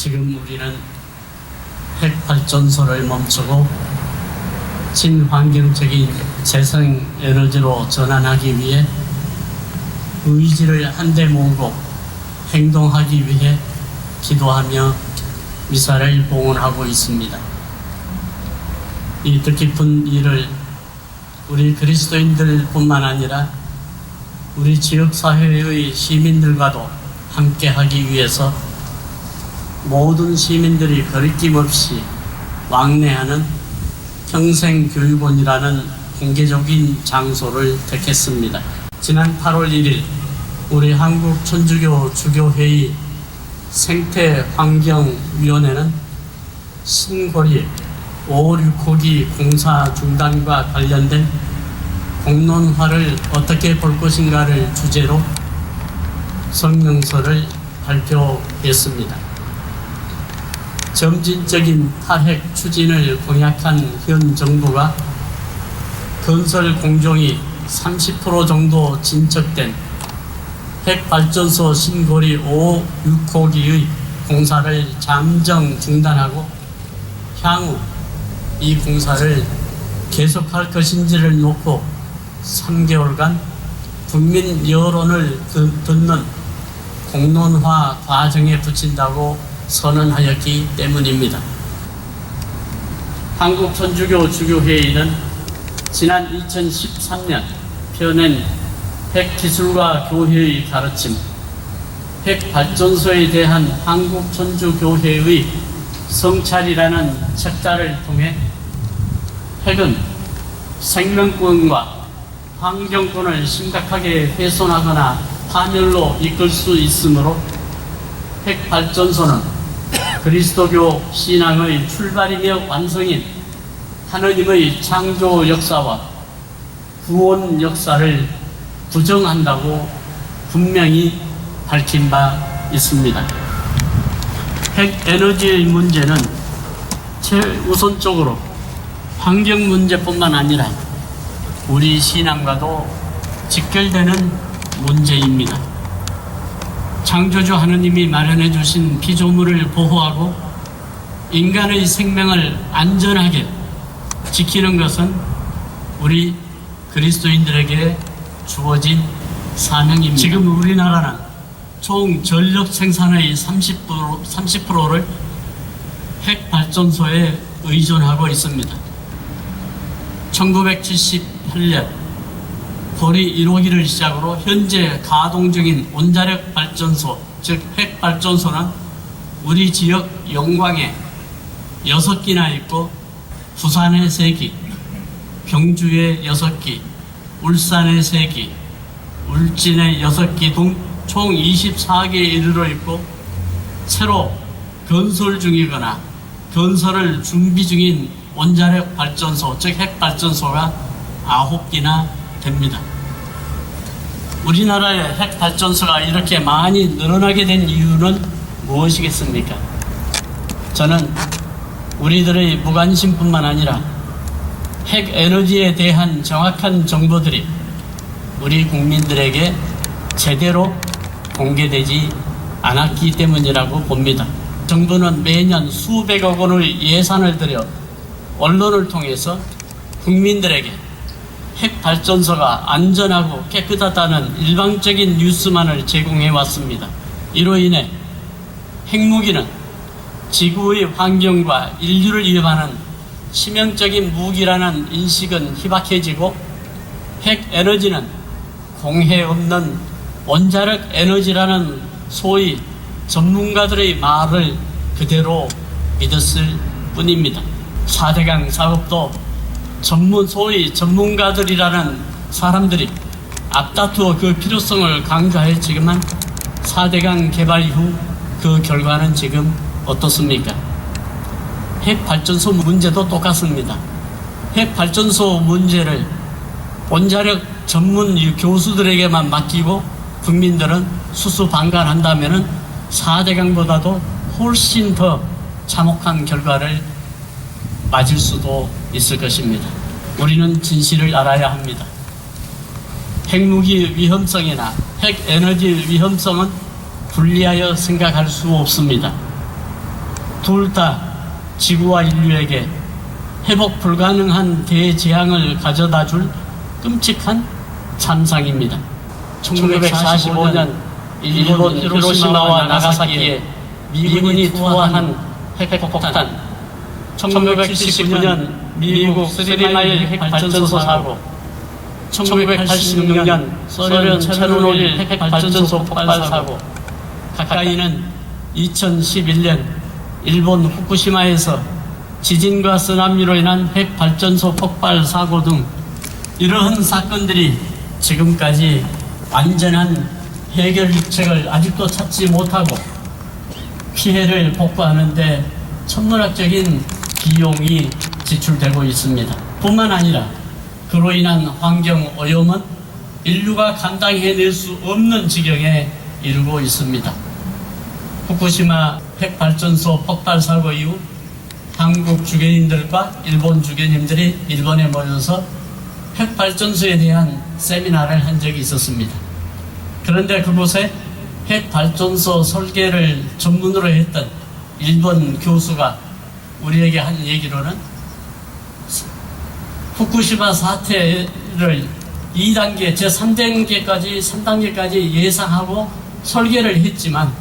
지금 우리는 핵발전소를 멈추고 친환경적인 재생에너지로 전환하기 위해 의지를 한데 모으고 행동하기 위해 기도하며 미사를 봉헌하고 있습니다. 이 뜻깊은 일을 우리 그리스도인들뿐만 아니라 우리 지역사회의 시민들과도 함께 하기 위해서 모든 시민들이 거리낌 없이 왕래하는 평생교육원이라는 공개적인 장소를 택했습니다. 지난 8월 1일 우리 한국천주교 주교회의 생태환경위원회는 신고리 5, 6호기 공사 중단과 관련된 공론화를 어떻게 볼 것인가를 주제로 성명서를 발표했습니다. 점진적인 탈핵 추진을 공약한 현 정부가 건설 공정이 30% 정도 진척된 핵발전소 신고리 5, 6호기의 공사를 잠정 중단하고 향후 이 공사를 계속할 것인지를 놓고 3개월간 국민 여론을 듣는 공론화 과정에 붙인다고 선언하였기 때문입니다. 한국천주교 주교회의는 지난 2013년 펴낸 핵기술과 교회의 가르침, 핵발전소에 대한 한국천주교회의 성찰이라는 책자를 통해 핵은 생명권과 환경권을 심각하게 훼손하거나 파멸로 이끌 수 있으므로 핵발전소는 그리스도교 신앙의 출발이며 완성인 하느님의 창조 역사와 구원 역사를 부정한다고 분명히 밝힌 바 있습니다. 핵에너지의 문제는 최우선적으로 환경 문제뿐만 아니라 우리 신앙과도 직결되는 문제입니다. 창조주 하느님이 마련해 주신 피조물을 보호하고 인간의 생명을 안전하게 지키는 것은 우리 그리스도인들에게 주어진 사명입니다. 지금 우리나라는 총 전력 생산의 30%를 핵발전소에 의존하고 있습니다. 1978년 고리 1호기를 시작으로 현재 가동 중인 원자력 발전소, 즉 핵발전소는 우리 지역 영광에 6기나 있고 부산에 3기, 경주에 6기, 울산에 3기, 울진에 6기 등 총 24개에 이르러 있고 새로 건설 중이거나 건설을 준비 중인 원자력 발전소, 즉 핵발전소가 9기나 됩니다. 우리나라의 핵발전소가 이렇게 많이 늘어나게 된 이유는 무엇이겠습니까? 저는 우리들의 무관심뿐만 아니라 핵에너지에 대한 정확한 정보들이 우리 국민들에게 제대로 공개되지 않았기 때문이라고 봅니다. 정부는 매년 수백억 원의 예산을 들여 언론을 통해서 국민들에게 핵발전소가 안전하고 깨끗하다는 일방적인 뉴스만을 제공해 왔습니다. 이로 인해 핵무기는 지구의 환경과 인류를 위협하는 치명적인 무기라는 인식은 희박해지고 핵에너지는 공해 없는 원자력 에너지라는 소위 전문가들의 말을 그대로 믿었을 뿐입니다. 4대강 사업도 소위 전문가들이라는 사람들이 앞다투어 그 필요성을 강조했지만 4대강 개발 이후 그 결과는 지금 어떻습니까? 핵발전소 문제도 똑같습니다. 핵발전소 문제를 원자력 전문 교수들에게만 맡기고 국민들은 수수방관한다면 4대강보다도 훨씬 더 참혹한 결과를 맞을 수도 있을 것입니다. 우리는 진실을 알아야 합니다. 핵무기 위험성이나 핵에너지 위험성은 분리하여 생각할 수 없습니다. 둘 다 지구와 인류에게 회복 불가능한 대재앙을 가져다 줄 끔찍한 참상입니다. 1945년 일본 히로시마와 나가사키에 미군이 투하한 핵폭탄, 1979년 미국 쓰리마일 핵발전소 사고, 1986년 소련 체르노빌 핵발전소 폭발 사고, 가까이는 2011년 일본 후쿠시마에서 지진과 쓰나미로 인한 핵발전소 폭발 사고 등 이러한 사건들이 지금까지 완전한 해결책을 아직도 찾지 못하고 피해를 복구하는 데 천문학적인 비용이 지출되고 있습니다. 뿐만 아니라 그로 인한 환경 오염은 인류가 감당해낼 수 없는 지경에 이르고 있습니다. 후쿠시마 핵발전소 폭발 사고 이후 한국 주변인들과 일본 주변인들이 일본에 모여서 핵발전소에 대한 세미나를 한 적이 있었습니다. 그런데 그곳에 핵발전소 설계를 전문으로 했던 일본 교수가 우리에게 한 얘기로는 후쿠시마 사태를 2단계, 제3단계까지 예상하고 설계를 했지만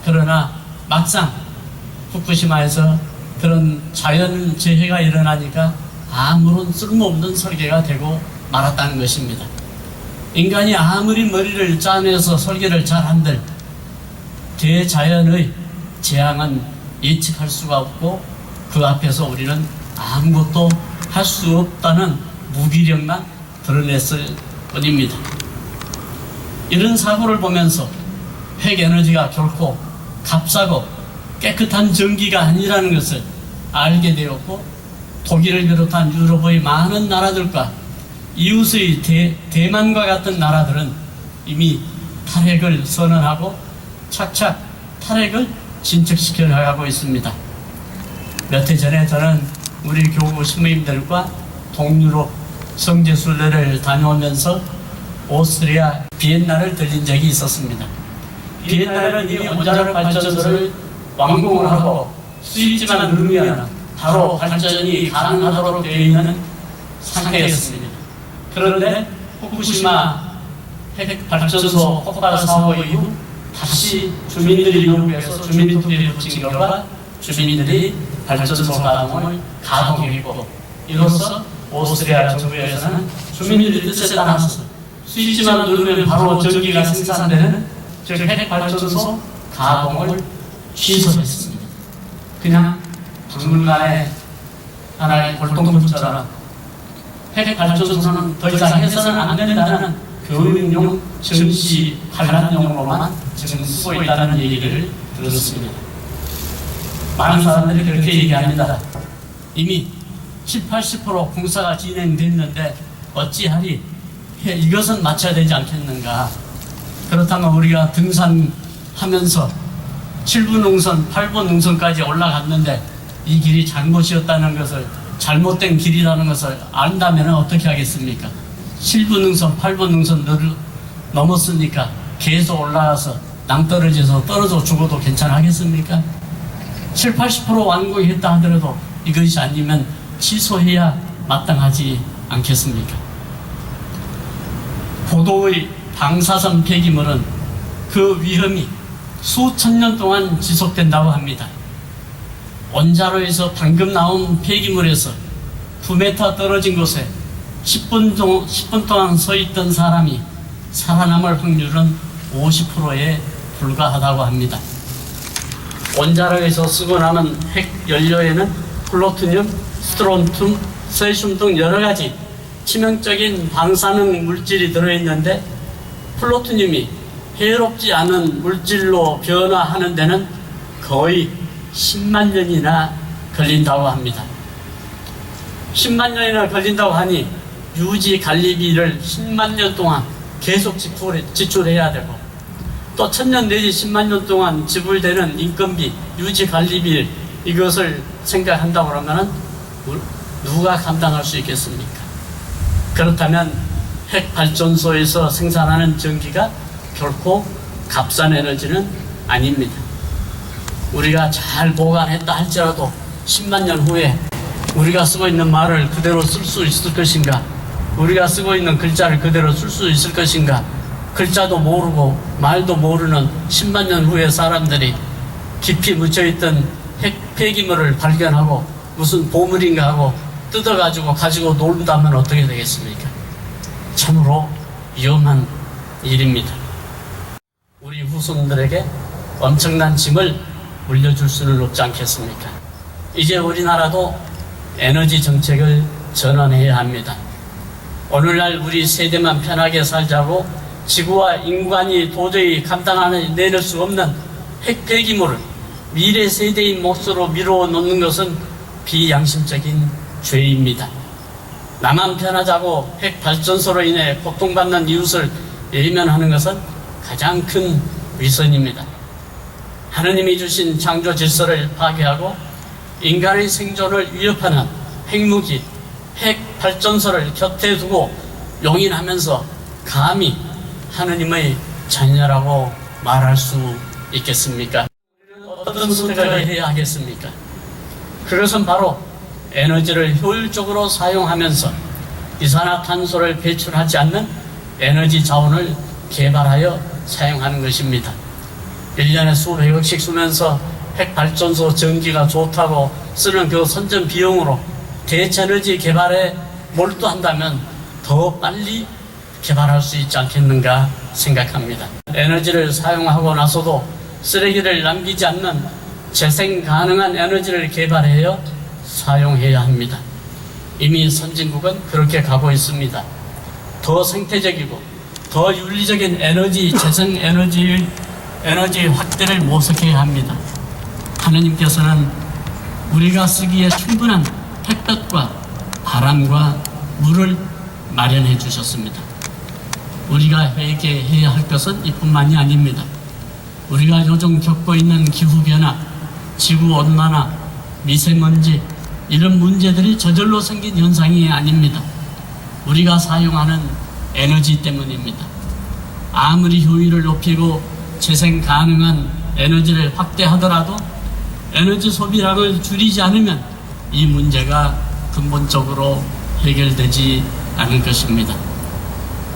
그러나 막상 후쿠시마에서 그런 자연재해가 일어나니까 아무런 쓸모없는 설계가 되고 말았다는 것입니다. 인간이 아무리 머리를 짜내서 설계를 잘한들 대자연의 재앙은 예측할 수가 없고 그 앞에서 우리는 아무것도 할 수 없다는 무기력만 드러냈을 뿐입니다. 이런 사고를 보면서 핵에너지가 결코 값싸고 깨끗한 전기가 아니라는 것을 알게 되었고 독일을 비롯한 유럽의 많은 나라들과 이웃의 대만과 같은 나라들은 이미 탈핵을 선언하고 착착 탈핵을 진척시켜 나가고 있습니다. 몇 해 전에 저는 우리 교구 신부님들과 동유럽 성지순례를 다녀오면서 오스트리아 비엔나를 들린 적이 있었습니다. 비엔나는 이미 원자력 발전소를 완공을 하고 수입지만 누르면 바로 발전이 가능하도록 되어 있는 상태였습니다. 그런데 후쿠시마 핵발전소 폭발 사고 이후 다시 주민들이 요구해서 주민투표에 붙인 결과 주민들이 발전소 가동을 가동했고 이로써 오스트리아 정부에서는 주민들의 뜻에 따라서 스위치만 누르면 바로 전기가 생산되는 즉 핵발전소 가동을 취소했습니다. 그냥 박물관에 하나의 골동품처럼 핵발전소는 더 이상 해서는 안 된다는 교육용 전시 관람용으로만 지금 쓰고 있다는 얘기를 들었습니다. 많은 사람들이 그렇게 얘기합니다. 이미 70~80% 공사가 진행됐는데 어찌하리 이것은 맞춰야 되지 않겠는가. 그렇다면 우리가 등산하면서 7분 능선, 8분 능선까지 올라갔는데 이 길이 잘못이었다는 것을, 잘못된 길이라는 것을 안다면 어떻게 하겠습니까? 7분 능선, 8분 능선 넘었으니까 계속 올라가서 낭떠러져서 떨어져 죽어도 괜찮겠습니까? 70~80% 완공했다 하더라도 이것이 아니면 취소해야 마땅하지 않겠습니까? 고도의 방사선 폐기물은 그 위험이 수천 년 동안 지속된다고 합니다. 원자로에서 방금 나온 폐기물에서 9m 떨어진 곳에 10분 동안 서 있던 사람이 살아남을 확률은 50%에 불과하다고 합니다. 원자로에서 쓰고 남은 핵 연료에는 플루토늄, 스트론튬, 세슘 등 여러 가지 치명적인 방사능 물질이 들어있는데 플루토늄이 해롭지 않은 물질로 변화하는 데는 거의 10만 년이나 걸린다고 합니다. 10만 년이나 걸린다고 하니 유지 관리비를 10만 년 동안 계속 지출해야 되고 또 1000년 내지 10만 년 동안 지불되는 인건비, 유지 관리비 이것을 생각한다고 하면 누가 감당할 수 있겠습니까? 그렇다면 핵발전소에서 생산하는 전기가 결코 값싼 에너지는 아닙니다. 우리가 잘 보관했다 할지라도 10만 년 후에 우리가 쓰고 있는 말을 그대로 쓸 수 있을 것인가? 우리가 쓰고 있는 글자를 그대로 쓸 수 있을 것인가? 글자도 모르고 말도 모르는 10만 년 후에 사람들이 깊이 묻혀있던 핵 폐기물을 발견하고 무슨 보물인가 하고 뜯어가지고 가지고 논다면 어떻게 되겠습니까? 참으로 위험한 일입니다. 우리 후손들에게 엄청난 짐을 물려줄 수는 없지 않겠습니까? 이제 우리나라도 에너지 정책을 전환해야 합니다. 오늘날 우리 세대만 편하게 살자고 지구와 인간이 도저히 내낼 수 없는 핵 폐기물을 미래 세대의 몫으로 미루어 놓는 것은 비양심적인 죄입니다. 나만 편하자고 핵 발전소로 인해 고통받는 이웃을 외면하는 것은 가장 큰 위선입니다. 하느님이 주신 창조 질서를 파괴하고 인간의 생존을 위협하는 핵무기, 핵 발전소를 곁에 두고 용인하면서 감히 하느님의 자녀라고 말할 수 있겠습니까? 어떤 선택을 해야 하겠습니까? 그것은 바로 에너지를 효율적으로 사용하면서 이산화탄소를 배출하지 않는 에너지 자원을 개발하여 사용하는 것입니다. 1년에 수백억씩 쓰면서 핵발전소 전기가 좋다고 쓰는 그 선전 비용으로 대체에너지 개발에 몰두한다면 더 빨리 개발할 수 있지 않겠는가 생각합니다. 에너지를 사용하고 나서도 쓰레기를 남기지 않는 재생 가능한 에너지를 개발하여 사용해야 합니다. 이미 선진국은 그렇게 가고 있습니다. 더 생태적이고 더 윤리적인 재생 에너지 확대를 모색해야 합니다. 하느님께서는 우리가 쓰기에 충분한 햇볕과 바람과 물을 마련해 주셨습니다. 우리가 회개해야 할 것은 이뿐만이 아닙니다. 우리가 요즘 겪고 있는 기후변화, 지구온난화, 미세먼지 이런 문제들이 저절로 생긴 현상이 아닙니다. 우리가 사용하는 에너지 때문입니다. 아무리 효율을 높이고 재생 가능한 에너지를 확대하더라도 에너지 소비량을 줄이지 않으면 이 문제가 근본적으로 해결되지 않을 것입니다.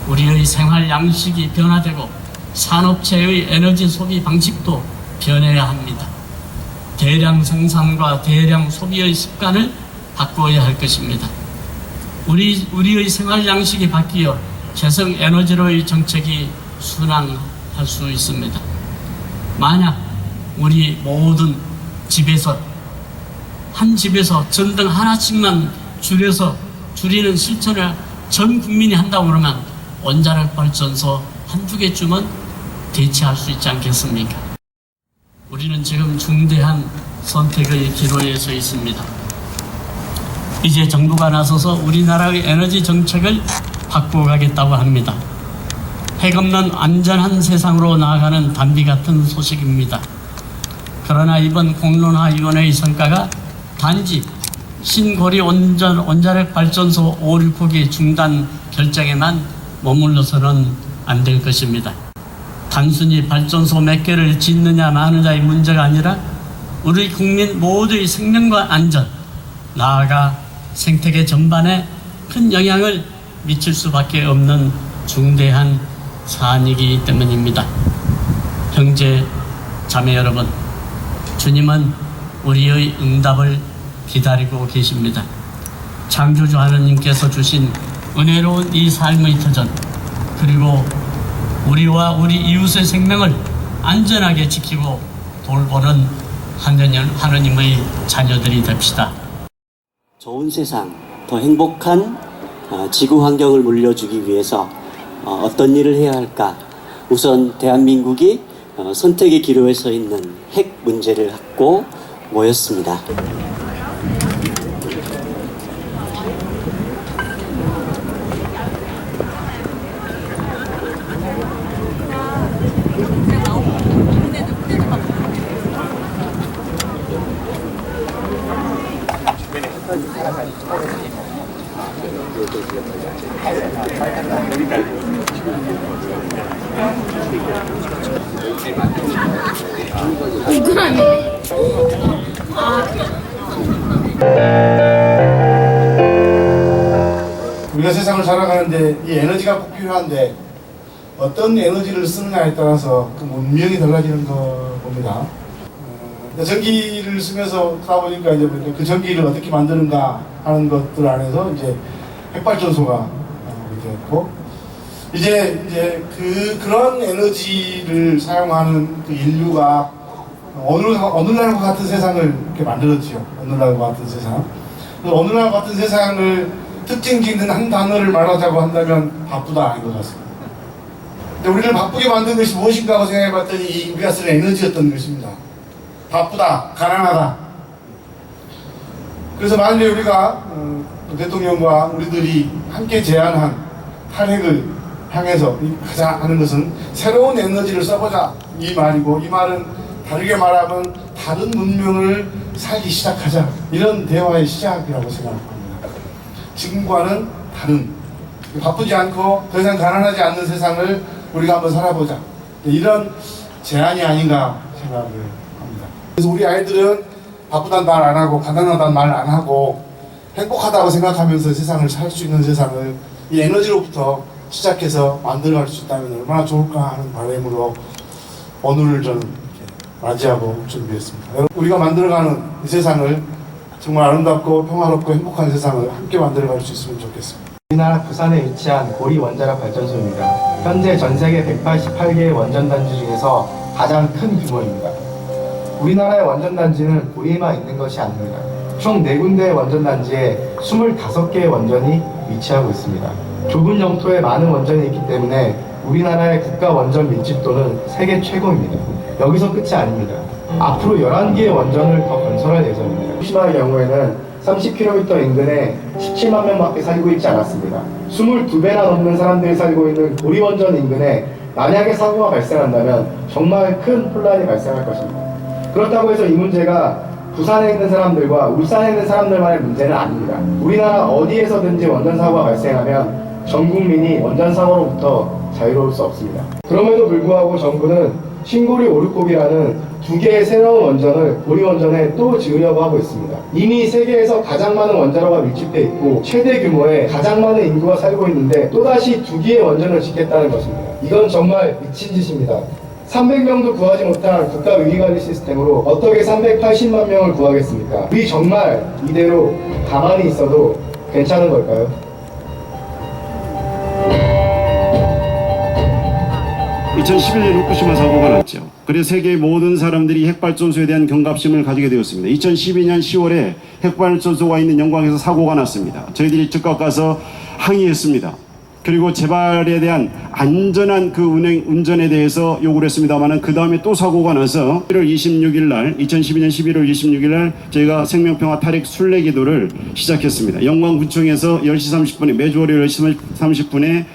우리의 생활 양식이 변화되고 산업체의 에너지 소비 방식도 변해야 합니다. 대량 생산과 대량 소비의 습관을 바꿔야 할 것입니다. 우리의 생활 양식이 바뀌어 재생 에너지로의 정책이 순항할 수 있습니다. 만약 우리 모든 한 집에서 전등 하나씩만 줄이는 실천을 전 국민이 한다고 그러면 원자력 발전소 한두 개쯤은 대체할 수 있지 않겠습니까? 우리는 지금 중대한 선택의 기로에 서 있습니다. 이제 정부가 나서서 우리나라의 에너지 정책을 바꿔가겠다고 합니다. 핵 없는 안전한 세상으로 나아가는 단비 같은 소식입니다. 그러나 이번 공론화위원회의 성과가 단지 신고리 원자력 발전소 5, 6호기 중단 결정에만 머물러서는 안 될 것입니다. 단순히 발전소 몇 개를 짓느냐 마느냐의 문제가 아니라 우리 국민 모두의 생명과 안전, 나아가 생태계 전반에 큰 영향을 미칠 수밖에 없는 중대한 사안이기 때문입니다. 형제, 자매 여러분, 주님은 우리의 응답을 기다리고 계십니다. 창조주 하느님께서 주신 은혜로운 이 삶의 터전, 그리고 우리와 우리 이웃의 생명을 안전하게 지키고 돌보는 하느님의 자녀들이 됩시다. 좋은 세상, 더 행복한 지구 환경을 물려주기 위해서 어떤 일을 해야 할까? 우선 대한민국이 선택의 기로에 서 있는 핵 문제를 갖고 모였습니다. 이건 아니네. 우리가 세상을 살아가는데 이 에너지가 꼭 필요한데 어떤 에너지를 쓰느냐에 따라서 그 문명이 달라지는 겁니다. 전기를 쓰면서 하다 보니까 이제 그 전기를 어떻게 만드는가 하는 것들 안에서 이제 핵발전소가 됐고 이제 그런 에너지를 사용하는 그 인류가 오늘날과 같은 세상을 이렇게 만들었지요. 오늘날과 같은 세상. 오늘날과 같은 세상을 특징 짓는 한 단어를 말하자고 한다면 바쁘다 아닌 것 같습니다. 근데 우리를 바쁘게 만든 것이 무엇인가 하고 생각해 봤더니 우리가 쓰는 에너지였던 것입니다. 바쁘다, 가난하다. 그래서 만약에 우리가 대통령과 우리들이 함께 제안한 탄핵을 향해서 가자 하는 것은 새로운 에너지를 써보자 이 말이고, 이 말은 다르게 말하면 다른 문명을 살기 시작하자 이런 대화의 시작이라고 생각합니다. 지금과는 다른, 바쁘지 않고 더 이상 가난하지 않는 세상을 우리가 한번 살아보자 이런 제안이 아닌가 생각을 합니다. 그래서 우리 아이들은 바쁘단 말 안 하고 가난하단 말 안 하고 행복하다고 생각하면서 세상을 살 수 있는 세상을 이 에너지로부터 시작해서 만들어갈 수 있다면 얼마나 좋을까 하는 바람으로 오늘을 저는 맞이하고 준비했습니다. 우리가 만들어가는 이 세상을 정말 아름답고 평화롭고 행복한 세상을 함께 만들어갈 수 있으면 좋겠습니다. 우리나라 부산에 위치한 고리 원자력 발전소입니다. 현재 전 세계 188개의 원전단지 중에서 가장 큰 규모입니다. 우리나라의 원전단지는 고리에만 있는 것이 아닙니다. 총 4군데의 원전단지에 25개의 원전이 위치하고 있습니다. 좁은 영토에 많은 원전이 있기 때문에 우리나라의 국가 원전 밀집도는 세계 최고입니다. 여기서 끝이 아닙니다. 앞으로 11개의 원전을 더 건설할 예정입니다. 후쿠시마의 경우에는 30km 인근에 17만 명밖에 살고 있지 않았습니다. 22배나 넘는 사람들이 살고 있는 고리 원전 인근에 만약에 사고가 발생한다면 정말 큰 혼란이 발생할 것입니다. 그렇다고 해서 이 문제가 부산에 있는 사람들과 울산에 있는 사람들만의 문제는 아닙니다. 우리나라 어디에서든지 원전 사고가 발생하면 전 국민이 원전 사고로부터 자유로울 수 없습니다. 그럼에도 불구하고 정부는 신고리 오르콕이라는 2개의 새로운 원전을 고리 원전에 또 지으려고 하고 있습니다. 이미 세계에서 가장 많은 원자로가 밀집돼 있고 최대 규모의 가장 많은 인구가 살고 있는데 또다시 2개의 원전을 짓겠다는 것입니다. 이건 정말 미친 짓입니다. 300명도 구하지 못한 국가 위기관리 시스템으로 어떻게 380만 명을 구하겠습니까? 우리 정말 이대로 가만히 있어도 괜찮은 걸까요? 2011년 후쿠시마 사고가 났죠. 그래서 세계의 모든 사람들이 핵발전소에 대한 경각심을 가지게 되었습니다. 2012년 10월에 핵발전소가 있는 영광에서 사고가 났습니다. 저희들이 즉각 가서 항의했습니다. 그리고 재발에 대한 안전한 그 운전에 대해서 요구를 했습니다만 그 다음에 또 사고가 나서 1월 26일 날 2012년 11월 26일 날 저희가 생명평화 탈핵 순례기도를 시작했습니다. 영광군청에서 10시 30분에 매주 월요일 10시 30분에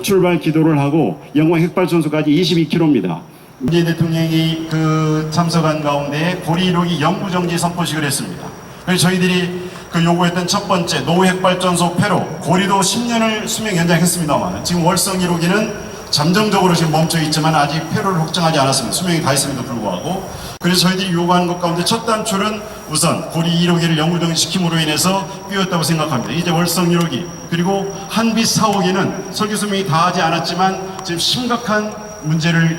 출발 기도를 하고 영광 핵발전소까지 22km입니다. 문재인 대통령이 그 참석한 가운데 고리 1호기 영구정지 선포식을 했습니다. 그래서 저희들이 그 요구했던 첫 번째 노핵발전소 폐로 고리도 10년을 수명 연장했습니다만 지금 월성 1호기는 잠정적으로 지금 멈춰 있지만 아직 폐로를 확정하지 않았습니다. 수명이 다 있음에도 불구하고. 그래서 저희들이 요구하는 것 가운데 첫 단추는 우선 고리 1호기를 영구정지시킴으로 인해서 끼웠다고 생각합니다. 이제 월성 1호기 그리고 한빛 4호기는 설계 수명이 다하지 않았지만 지금 심각한 문제를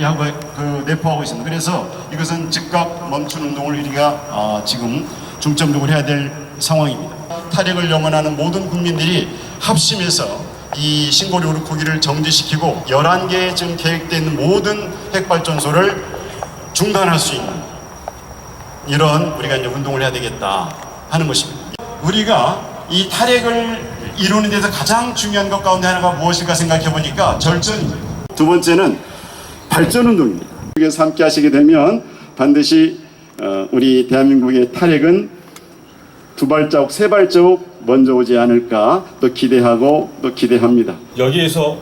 내포하고 있습니다. 그래서 이것은 즉각 멈춘 운동을 우리가 지금 중점적으로 해야 될 상황입니다. 탈핵을 영원하는 모든 국민들이 합심해서 이 신고리 오르코기를 정지시키고 11개 지금 계획되어 있는 모든 핵발전소를 중단할 수 있는 이런 우리가 이제 운동을 해야 되겠다 하는 것입니다. 우리가 이 탈핵을 이루는 데서 가장 중요한 것 가운데 하나가 무엇일까 생각해 보니까 절전입니다. 두 번째는 발전운동입니다. 여기서 함께 하시게 되면 반드시 우리 대한민국의 탈핵은 2발자국, 3발자국 먼저 오지 않을까 또 기대하고 또 기대합니다. 여기에서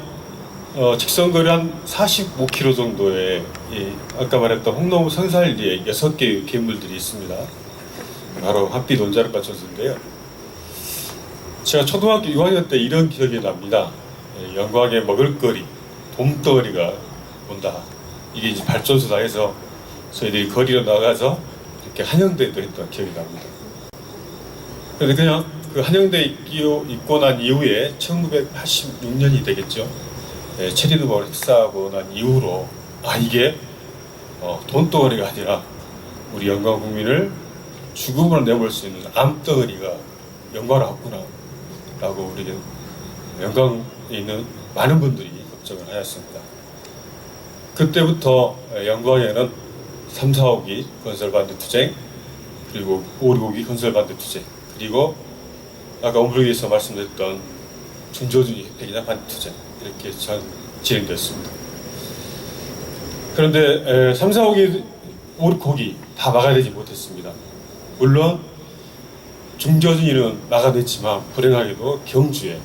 직선거리 한 45km 정도의 아까 말했던 홍나무 선사일리에 6개의 괴물들이 있습니다. 바로 한빛 원자력 발전소인데요. 제가 초등학교 6학년 때 이런 기억이 납니다. 영광에 먹을거리, 봄덩어리가 온다. 이게 이제 발전소다 해서 저희들이 거리로 나가서 이렇게 한영대도 했던 기억이 납니다. 그런데 그냥 그 한영대 있고 난 이후에 1986년이 되겠죠. 체리노벌 행사하고 난 이후로 이게 돈덩어리가 아니라 우리 영광 국민을 죽음으로 내몰 수 있는 암덩어리가 영광을 왔구나 라고 우리 영광에 있는 많은 분들이 걱정을 하였습니다. 그때부터 영광에는 3, 4호기 건설반대 투쟁, 그리고 5, 6호기 건설반대 투쟁, 그리고 아까 온불기에서 말씀드렸던 중조준위 핵폐기나 반대 투쟁, 이렇게 잘 진행됐습니다. 그런데 3, 4호기, 5, 6호기 다 막아내지 못했습니다. 물론 중조준위는 막아냈지만 불행하게도 경주에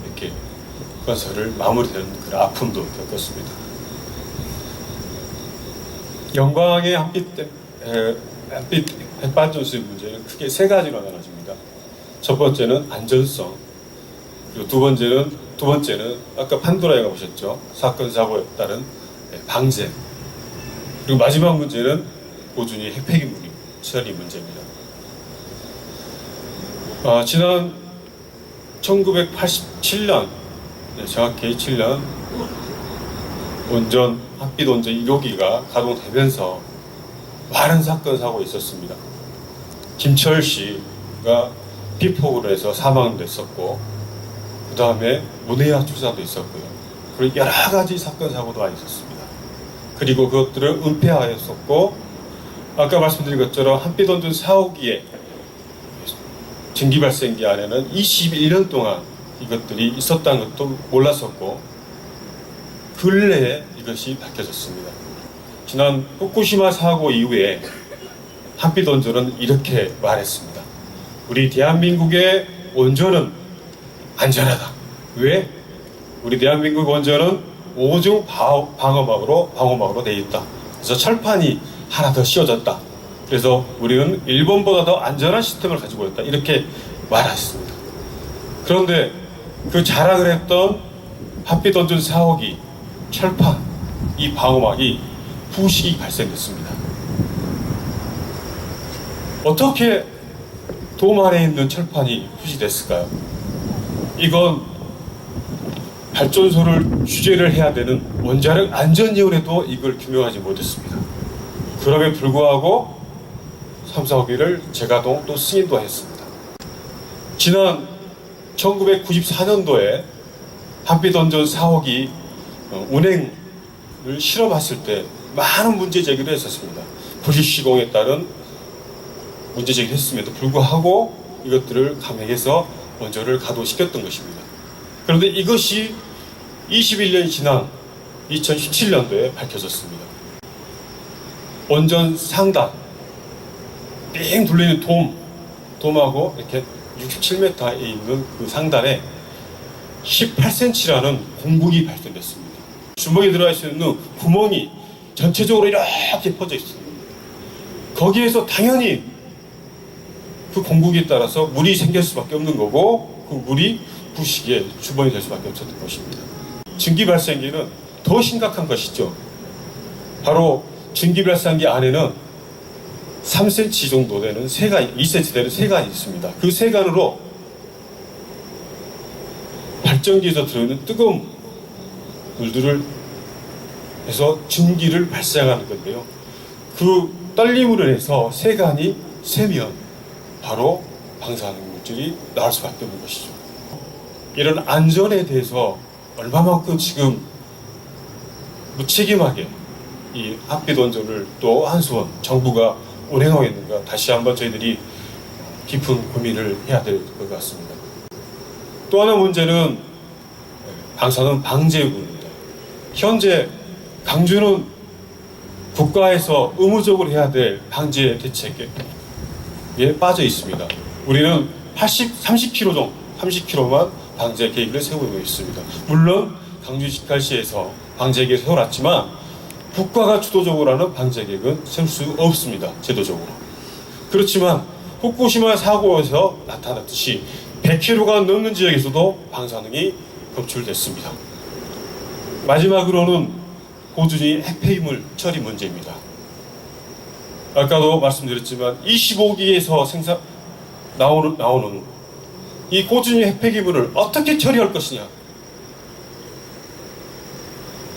이렇게 건설을 마무리되는 그런 아픔도 겪었습니다. 영광의 한빛 핵발전소의 문제는 크게 세 가지로 나눠집니다. 첫 번째는 안전성, 그리고 두 번째는 아까 판도라에 가보셨죠. 사건 사고에 따른 방제, 그리고 마지막 문제는 고준위 핵폐기물 처리 문제입니다. 지난 1987년, 정확히 7년 한빛 원전 1호기가 가동되면서 많은 사건 사고가 있었습니다. 김철 씨가 비폭으로 해서 사망됐었고, 그 다음에 문해화 투사도 있었고요. 그리고 여러 가지 사건 사고도 많이 있었습니다. 그리고 그것들을 은폐하였었고, 아까 말씀드린 것처럼 한빛 원전 4호기에 증기 발생기 안에는 21년 동안 이것들이 있었다는 것도 몰랐었고, 근래에 이것이 밝혀졌습니다. 지난 후쿠시마 사고 이후에 한빛 원전은 이렇게 말했습니다. 우리 대한민국의 원전은 안전하다. 왜? 우리 대한민국 원전은 5중 방어막으로 되어 있다. 그래서 철판이 하나 더 씌워졌다. 그래서 우리는 일본보다 더 안전한 시스템을 가지고 있다. 이렇게 말했습니다. 그런데 그 자랑을 했던 한빛 원전 4호기 철판, 이 방어막이 부식이 발생됐습니다. 어떻게 돔 안에 있는 철판이 부식됐을까요? 이건 발전소를 규제를 해야 되는 원자력 안전위원회도 이걸 규명하지 못했습니다. 그럼에 불구하고 3, 4호기를 재가동 또 승인도 했습니다. 지난 1994년도에 한빛 원전 4호기 운행을 실험했을 때 많은 문제 제기를 했었습니다. 부식 시공에 따른 문제 제기를 했음에도 불구하고 이것들을 감행해서 원전을 가동시켰던 것입니다. 그런데 이것이 21년이 지난 2017년도에 밝혀졌습니다. 원전 상단 삥 둘리는 돔하고 이렇게 67m에 있는 그 상단에 18cm라는 공국이 발견됐습니다. 주먹이 들어갈 수 있는 구멍이 전체적으로 이렇게 퍼져 있습니다. 거기에서 당연히 그 공국에 따라서 물이 생길 수밖에 없는 거고, 그 물이 부식의 주범이 될 수밖에 없었던 것입니다. 증기 발생기는 더 심각한 것이죠. 바로 증기 발생기 안에는 3cm 정도 되는 세관, 2cm 되는 세관이 있습니다. 그 세관으로 발전기에서 들어있는 뜨거운 물들을 해서 증기를 발생하는 건데요. 그 떨림으로 인해서 세관이 새면 바로 방사능 물질이 나올 수밖에 없는 것이죠. 이런 안전에 대해서 얼마만큼 지금 무책임하게 이 한빛 원전을 또 한수원 정부가 운행하고 있는가, 다시 한번 저희들이 깊은 고민을 해야 될 것 같습니다. 또 하나 문제는 방사능 방제구입니다. 현재 강주는 국가에서 의무적으로 해야 될 방제 대책에 빠져 있습니다. 우리는 30km만 방제 계획을 세우고 있습니다. 물론 강주 직할시에서 방제 계획을 세워놨지만 국가가 주도적으로 하는 방제 계획은 세울 수 없습니다. 제도적으로. 그렇지만 후쿠시마 사고에서 나타났듯이 100km가 넘는 지역에서도 방사능이 검출됐습니다. 마지막으로는 고준위 핵폐기물 처리 문제입니다. 아까도 말씀드렸지만 25기에서 나오는 이 고준위 핵폐기물을 어떻게 처리할 것이냐.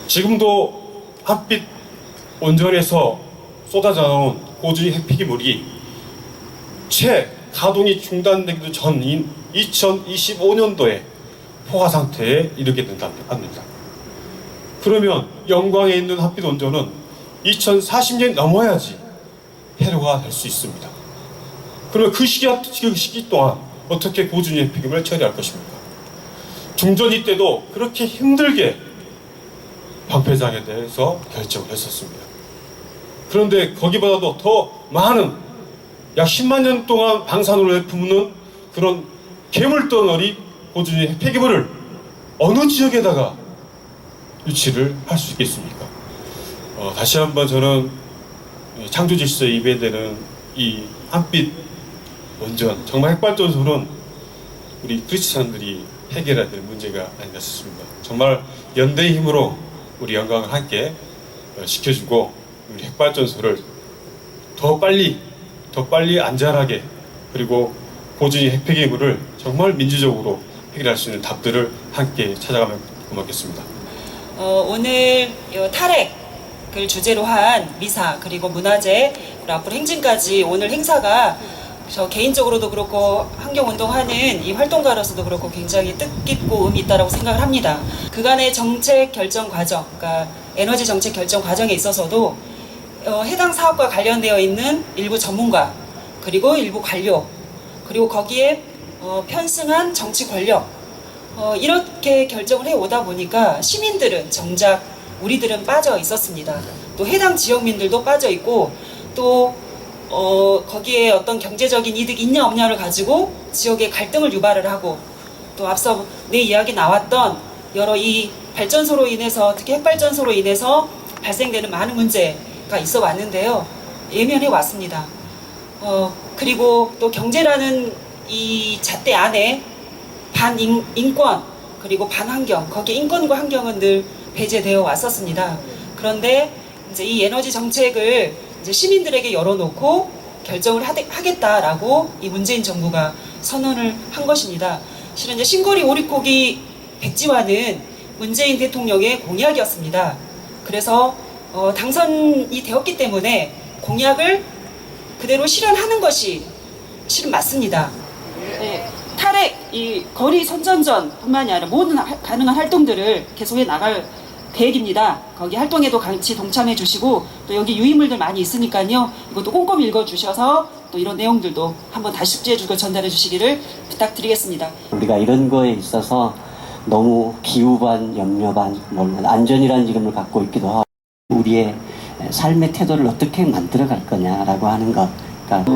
지금도 한빛 원전에서 쏟아져 나온 고준위 핵폐기물이 채 가동이 중단되기도 전인 2025년도에 포화 상태에 이르게 된답니다. 그러면 영광에 있는 한빛 원전은 2040년이 넘어야지 폐로가 될 수 있습니다. 그러면 그 시기 동안 어떻게 고준위 핵폐기물을 처리할 것입니까? 중전이 때도 그렇게 힘들게 방패장에 대해서 결정을 했었습니다. 그런데 거기보다도 더 많은 약 10만 년 동안 방사능을 내뿜는 그런 괴물덩어리 고준위 핵폐기물을 어느 지역에다가 유치를 할 수 있겠습니까? 다시 한번 저는 창조질서에 입에되는 이 한빛 원전, 정말 핵발전소는 우리 크리스찬들이 해결해야 될 문제가 아닌가 싶습니다. 정말 연대의 힘으로 우리 영광을 함께 지켜주고 우리 핵발전소를 더 빨리 안전하게, 그리고 고준위 핵폐기물을 정말 민주적으로 해결할 수 있는 답들을 함께 찾아가면 고맙겠습니다. 오늘 탈핵을 주제로 한 미사, 그리고 문화재, 그리고 앞으로 행진까지 오늘 행사가 저 개인적으로도 그렇고 환경운동하는 이 활동가로서도 그렇고 굉장히 뜻깊고 의미 있다고 생각을 합니다. 그간의 정책 결정 과정, 그러니까 에너지 정책 결정 과정에 있어서도 해당 사업과 관련되어 있는 일부 전문가, 그리고 일부 관료, 그리고 거기에 편승한 정치 권력, 이렇게 결정을 해오다 보니까 시민들은 정작 우리들은 빠져 있었습니다. 또 해당 지역민들도 빠져 있고, 또 거기에 어떤 경제적인 이득이 있냐 없냐를 가지고 지역의 갈등을 유발을 하고, 또 앞서 내 이야기 나왔던 여러 이 발전소로 인해서, 특히 핵발전소로 인해서 발생되는 많은 문제가 있어 왔는데요. 예면해 왔습니다. 그리고 또 경제라는 이 잣대 안에 반인권, 그리고 반환경, 거기에 인권과 환경은 늘 배제되어 왔었습니다. 그런데 이제 이 에너지 정책을 이제 시민들에게 열어놓고 결정을 하겠다라고 이 문재인 정부가 선언을 한 것입니다. 실은 이제 신거리 오리고기 백지화는 문재인 대통령의 공약이었습니다. 그래서 당선이 되었기 때문에 공약을 그대로 실현하는 것이 실은 맞습니다. 네, 탈핵, 이 거리 선전전뿐만이 아니라 모든 가능한 활동들을 계속해 나갈 계획입니다. 거기 활동에도 같이 동참해 주시고, 또 여기 유인물들 많이 있으니까요. 이것도 꼼꼼히 읽어주셔서 또 이런 내용들도 한번 다시 숙지해 주고 전달해 주시기를 부탁드리겠습니다. 우리가 이런 거에 있어서 너무 기후 반, 염려 반, 안전이라는 이름을 갖고 있기도 하고, 우리의 삶의 태도를 어떻게 만들어 갈 거냐라고 하는 것. 그러니까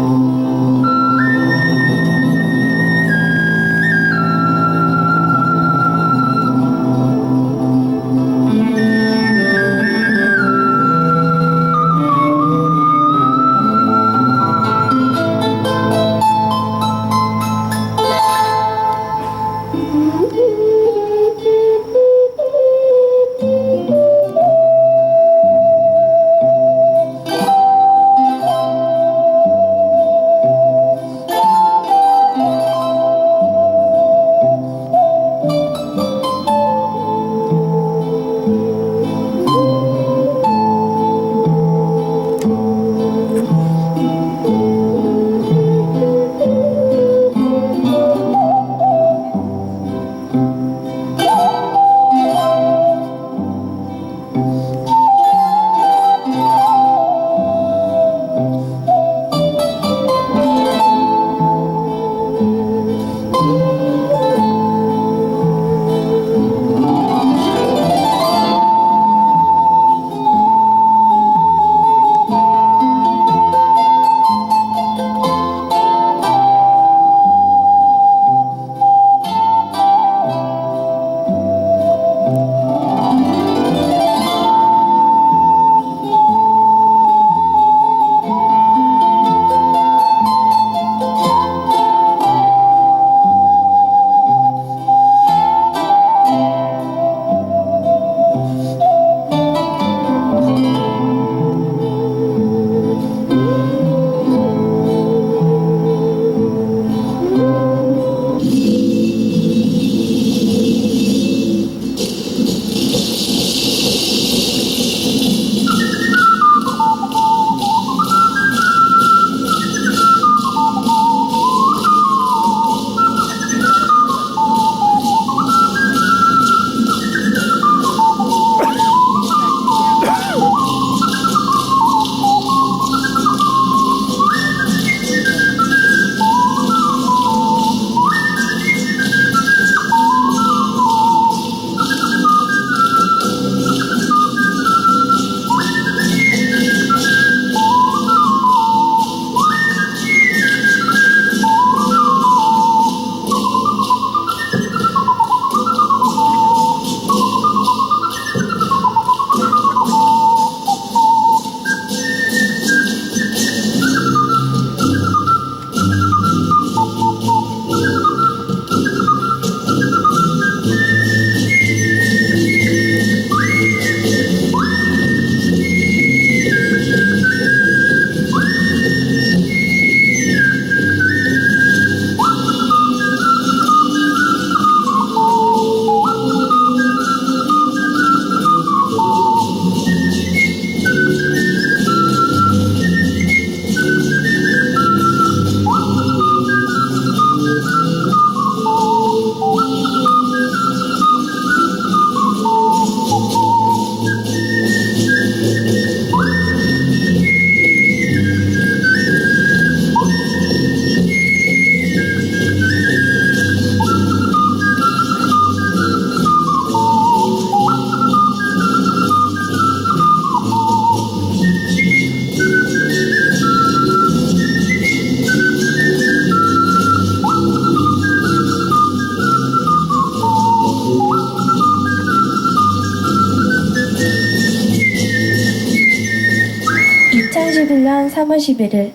2011년 3월 11일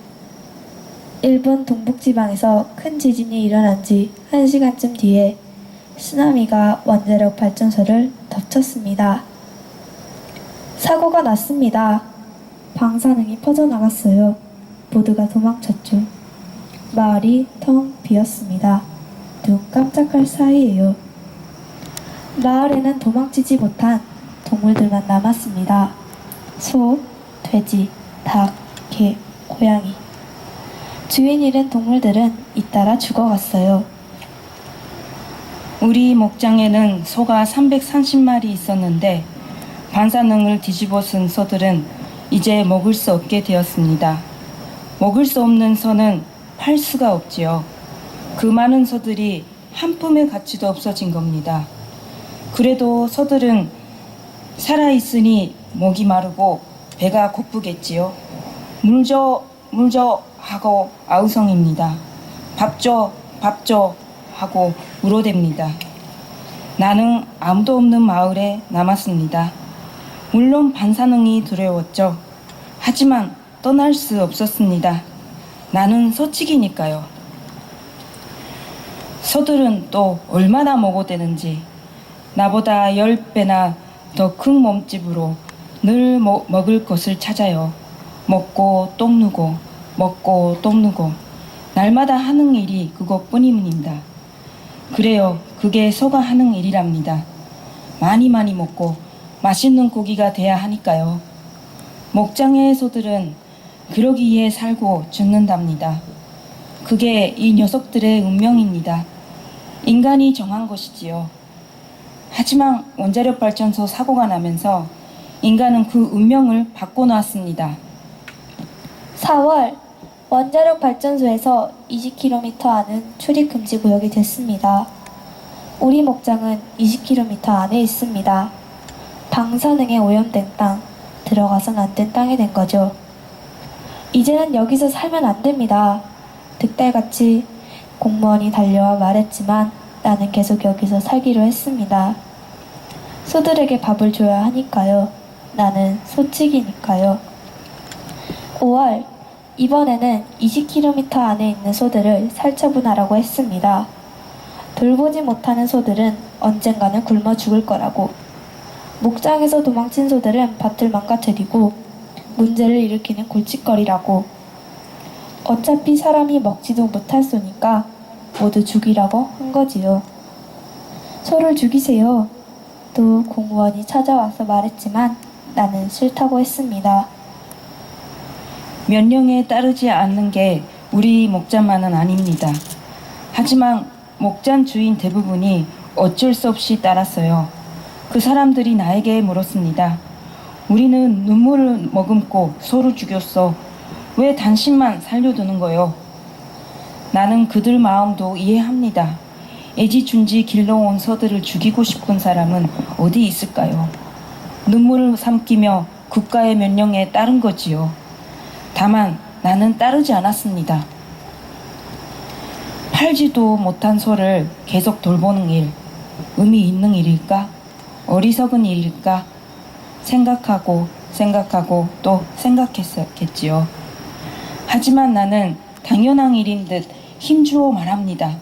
일본 동북지방에서 큰 지진이 일어난 지 1시간쯤 뒤에 쓰나미가 원자력 발전소를 덮쳤습니다. 사고가 났습니다. 방사능이 퍼져나갔어요. 모두가 도망쳤죠. 마을이 텅 비었습니다. 눈 깜짝할 사이에요. 마을에는 도망치지 못한 동물들만 남았습니다. 소, 돼지, 닭, 개, 고양이. 주인 잃은 동물들은 잇따라 죽어갔어요. 우리 목장에는 소가 330마리 있었는데 반사능을 뒤집어 쓴 소들은 이제 먹을 수 없게 되었습니다. 먹을 수 없는 소는 팔 수가 없지요. 그 많은 소들이 한 푼의 가치도 없어진 겁니다. 그래도 소들은 살아있으니 목이 마르고 배가 고프겠지요. 물 줘, 물 줘 하고 아우성입니다. 밥 줘, 밥 줘 하고 울어댑니다. 나는 아무도 없는 마을에 남았습니다. 물론 반사능이 두려웠죠. 하지만 떠날 수 없었습니다. 나는 소치기니까요. 소들은 또 얼마나 먹어대는지 나보다 10배나 더 큰 몸집으로 늘 먹을 것을 찾아요. 먹고 똥 누고 먹고 똥 누고 날마다 하는 일이 그것뿐입니다. 그래요. 그게 소가 하는 일이랍니다. 많이 먹고 맛있는 고기가 돼야 하니까요. 목장의 소들은 그러기에 살고 죽는답니다. 그게 이 녀석들의 운명입니다. 인간이 정한 것이지요. 하지만 원자력 발전소 사고가 나면서 인간은 그 운명을 바꿔놓았습니다. 4월 원자력 발전소에서 20km 안은 출입 금지 구역이 됐습니다. 우리 목장은 20km 안에 있습니다. 방사능에 오염된 땅, 들어가선 안 된 땅이 된 거죠. 이제는 여기서 살면 안 됩니다. 득달같이 공무원이 달려와 말했지만 나는 계속 여기서 살기로 했습니다. 소들에게 밥을 줘야 하니까요. 나는 소치기니까요. 5월 이번에는 20km 안에 있는 소들을 살처분하라고 했습니다. 돌보지 못하는 소들은 언젠가는 굶어 죽을 거라고. 목장에서 도망친 소들은 밭을 망가뜨리고 문제를 일으키는 골칫거리라고. 어차피 사람이 먹지도 못할 소니까 모두 죽이라고 한 거지요. 소를 죽이세요. 또 공무원이 찾아와서 말했지만 나는 싫다고 했습니다. 명령에 따르지 않는 게 우리 목장만은 아닙니다. 하지만 목장 주인 대부분이 어쩔 수 없이 따랐어요. 그 사람들이 나에게 물었습니다. 우리는 눈물을 머금고 소를 죽였어. 왜 당신만 살려두는 거요? 나는 그들 마음도 이해합니다. 애지중지 길러온 소들을 죽이고 싶은 사람은 어디 있을까요? 눈물을 삼키며 국가의 명령에 따른 거지요. 다만 나는 따르지 않았습니다. 팔지도 못한 소를 계속 돌보는 일, 의미 있는 일일까? 어리석은 일일까? 생각하고 또 생각했겠지요. 하지만 나는 당연한 일인 듯 힘주어 말합니다.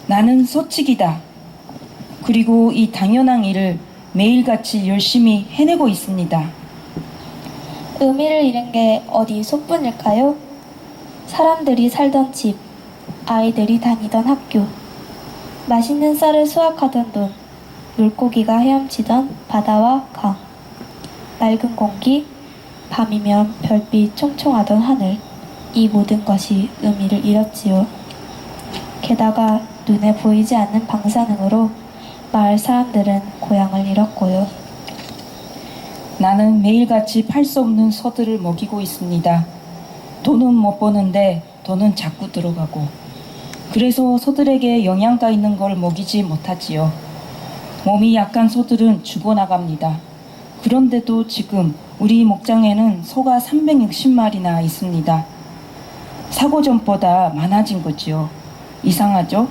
나는 소치기다. 그리고 이 당연한 일을 매일같이 열심히 해내고 있습니다. 의미를 잃은 게 어디 소뿐일까요? 사람들이 살던 집, 아이들이 다니던 학교, 맛있는 쌀을 수확하던 돈, 물고기가 헤엄치던 바다와 강, 맑은 공기, 밤이면 별빛 총총하던 하늘, 이 모든 것이 의미를 잃었지요. 게다가 눈에 보이지 않는 방사능으로 마을 사람들은 고향을 잃었고요. 나는 매일같이 팔 수 없는 소들을 먹이고 있습니다. 돈은 못 버는데 돈은 자꾸 들어가고, 그래서 소들에게 영양가 있는 걸 먹이지 못하지요. 몸이 약한 소들은 죽어나갑니다. 그런데도 지금 우리 목장에는 소가 360마리나 있습니다. 사고 전보다 많아진 거지요. 이상하죠?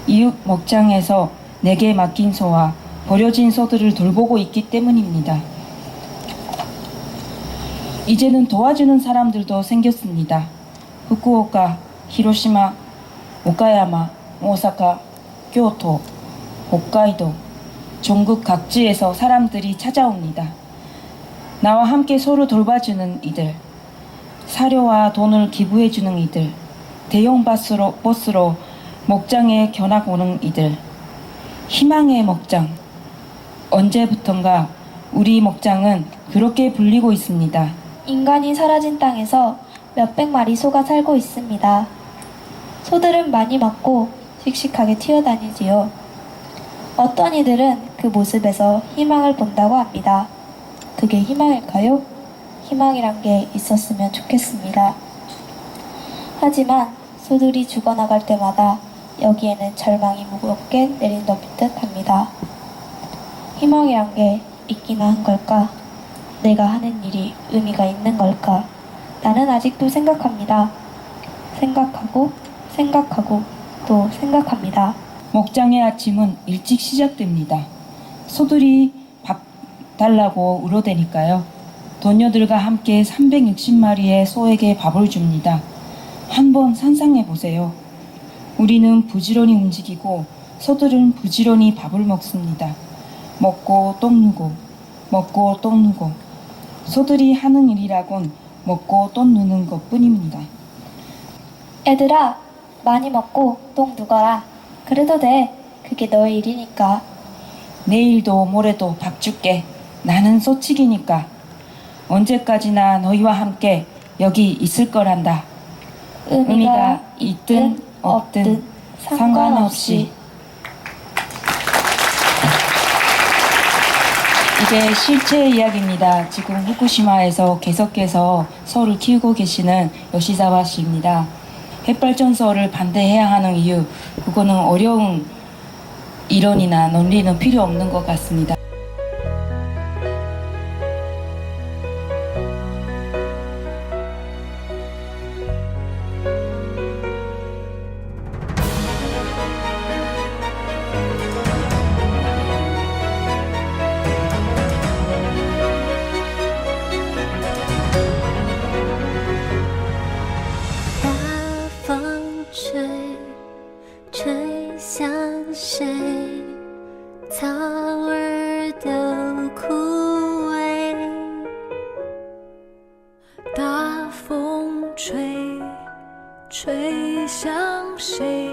이웃 목장에서 내게 맡긴 소와 버려진 소들을 돌보고 있기 때문입니다. 이제는 도와주는 사람들도 생겼습니다. 후쿠오카, 히로시마, 오카야마, 오사카, 교토, 홋카이도, 전국 각지에서 사람들이 찾아옵니다. 나와 함께 서로 돌봐주는 이들, 사료와 돈을 기부해주는 이들, 대형 버스로 목장에 견학 오는 이들, 희망의 목장. 언제부턴가 우리 목장은 그렇게 불리고 있습니다. 인간이 사라진 땅에서 몇백 마리 소가 살고 있습니다. 소들은 많이 먹고 씩씩하게 튀어다니지요. 어떤 이들은 그 모습에서 희망을 본다고 합니다. 그게 희망일까요? 희망이란 게 있었으면 좋겠습니다. 하지만 소들이 죽어나갈 때마다 여기에는 절망이 무겁게 내린덮인 듯 합니다. 희망이란 게 있기나 한 걸까? 내가 하는 일이 의미가 있는 걸까? 나는 아직도 생각합니다. 생각하고 또 생각합니다. 목장의 아침은 일찍 시작됩니다. 소들이 밥 달라고 울어대니까요. 도녀들과 함께 360마리의 소에게 밥을 줍니다. 한번 상상해 보세요. 우리는 부지런히 움직이고 소들은 부지런히 밥을 먹습니다. 먹고 똥 누고 먹고 똥 누고. 소들이 하는 일이라곤 먹고 똥 누는 것뿐입니다. 애들아, 많이 먹고 똥 누거라. 그래도 돼. 그게 너의 일이니까. 내일도 모레도 밥 줄게. 나는 소치기니까. 언제까지나 너희와 함께 여기 있을 거란다. 의미가 있든 없든 상관없이. 이제 실제 이야기입니다. 지금 후쿠시마에서 계속해서 소를 키우고 계시는 요시자와 씨입니다. 핵발전소를 반대해야 하는 이유, 그거는 어려운 이론이나 논리는 필요 없는 것 같습니다.吹向谁？草儿都枯萎。大风吹，吹向谁？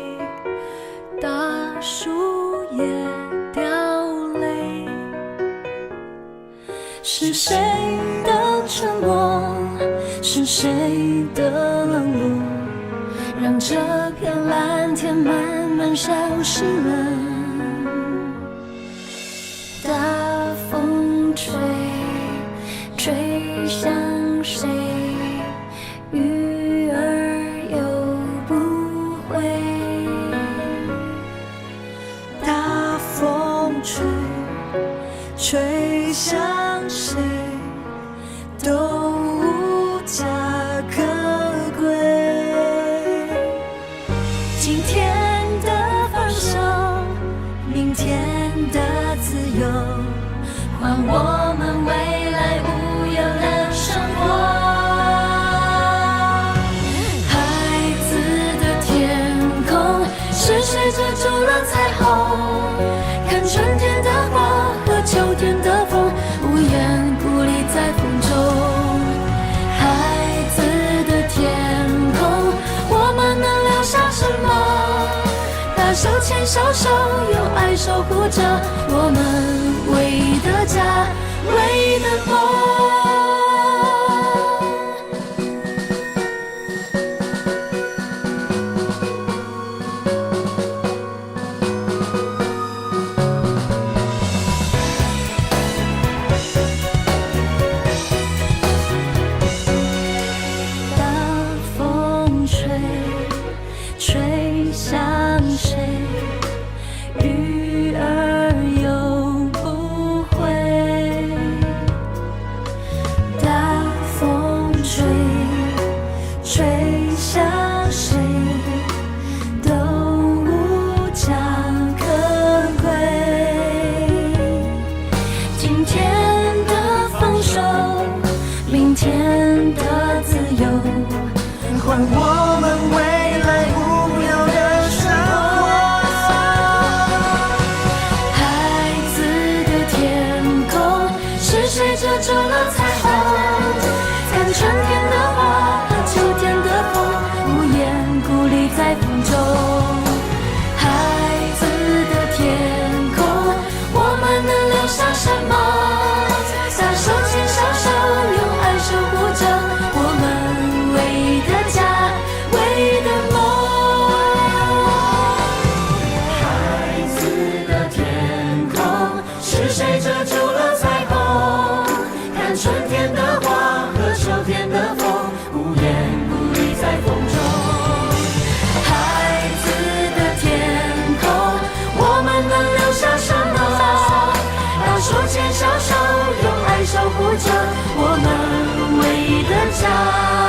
大树也掉泪。是谁的沉默？是谁的冷落？让这片蓝天慢慢消失了。大风吹，吹向谁？鱼儿游不回。大风吹，吹向谁？都无价可归。今天的放手，明天的自由，换我们未来无忧的生活。孩子的天空是谁遮住了彩虹？看春天的花和秋天的风，无言孤立在风中。孩子的天空，我们能留下什么？大手牵小手，用爱守护着我们唯一的家，唯一的梦。吹向谁？鱼儿游谁遮住了彩虹？看春天的花和秋天的风，无言孤立在风中。孩子的天空，我们能留下什么？大手牵小手，用爱守护着我们唯一的家，唯一的梦。孩子的天空，是谁遮住了彩虹？看春天的花和秋天的风，无言孤立在风中。孩子的天空，我们能留下什么？当手牵小手，用爱守护着我们唯一的家。